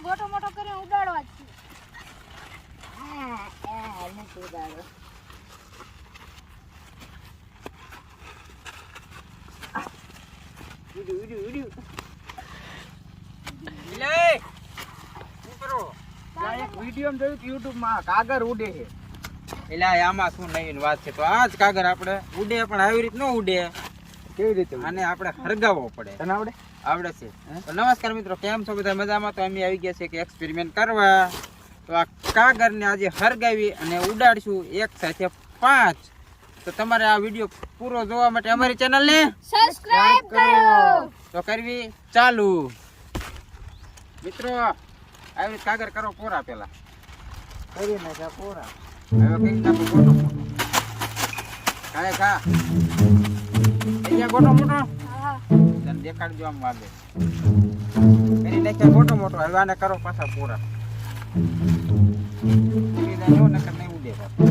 ગોટો મોટો કરીને ઉડાડવા જ છે. નથી ઉડાડો. વિડીયો જોયું યુટ્યુબ માં કાગર ઉડે છે. એટલે આમાં શું નવીન વાત છે? તો આ જ કાગર આપણે ઉડે પણ આવી રીત ન ઉડે. કેવી રીતે આને આપણે હરગાવવો પડે. તને આવડે? આવડે છે. તો નમસ્કાર મિત્રો, કેમ છો બધા? મજામાં? તો અમે આવી ગયા છે કે એક્સપેરિમેન્ટ કરવા. તો આ કાગરને આજે હરગાવી અને ઉડાડશું એક સાથે 5. તો તમારે આ વિડીયો પૂરો જોવા માટે અમારી ચેનલને સબસ્ક્રાઇબ કરો. તો કરવી ચાલુ. મિત્રો આવી રીતે કાગર કરો પૂરા પેલા. કરી નાખ્યા પૂરા. હવે કઈ નાખો ગોટો મોટો. કાય કા અહીંયા ગોટો મોટો હા તને દેખાડજો આમ વાગે. કરી નાખ્યા ગોટો મોટો. હવે આને કરો પાછા પૂરા. બીજા નો નકર નહીં ઉડે પાછું.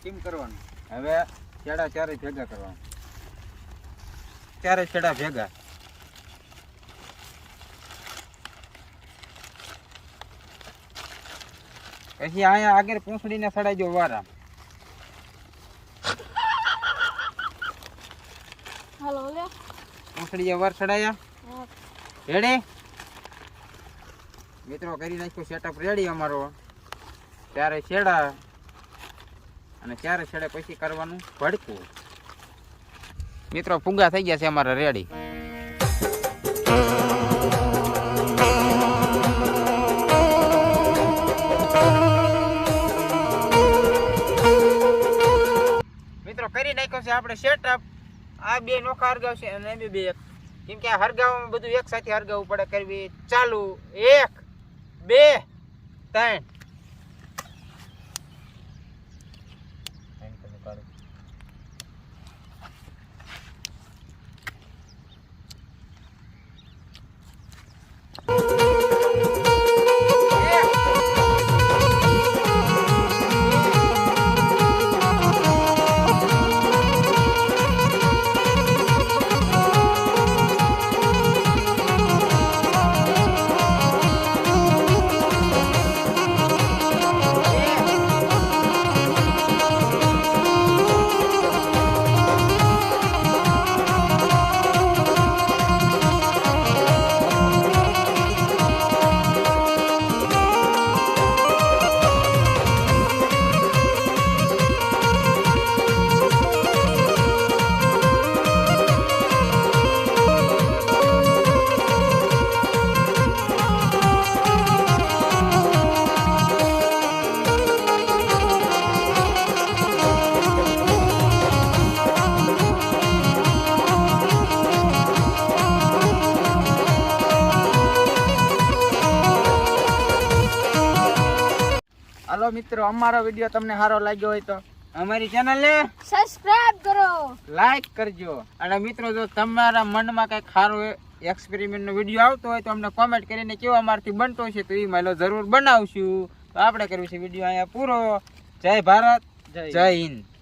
કેમ કરવાનું? હવે છેડા ચારે ભેગા કરવાનું. ચારે છેડા ભેગા. પછી અહીંયા આગળ પૂંછડીને સડાઈજો વારા. હાલો લે. પૂંછડીએ વાર સડાયા. રેડી મિત્રો? કરી નાખ્યો સેટઅપ રેડી અમારો. ચારે છેડા અને ચારે છેડે પછી કરવાનું ભડકું. મિત્રો ફુગા થઈ ગયા છે અમારા રેડી. મિત્રો કરી નાખ્યો છે આપણે સેટઅપ. આ બે નોખા હરગાવ છે અને બે કેમ કે આ હરગાવમાં બધું એક સાથે હરગાવવું પડે. કરવી ચાલુ. 1 2 3. હાલો મિત્રો, અમારો વિડીયો તમને સારો લાગ્યો હોય તો અમારી ચેનલને સબસ્ક્રાઇબ કરો. લાઈક કરજો. અને મિત્રો જો તમારા મનમાં કઈ સારો એક્સપેરિમેન્ટ નો વિડીયો આવતો હોય તો અમને કોમેન્ટ કરીને કેવો અમારથી બનતો છે તો એ માલો જરૂર બનાવશું. તો આપણે કર્યું છે વિડીયો અહીંયા પૂરો. જય ભારત, જય હિન્દ.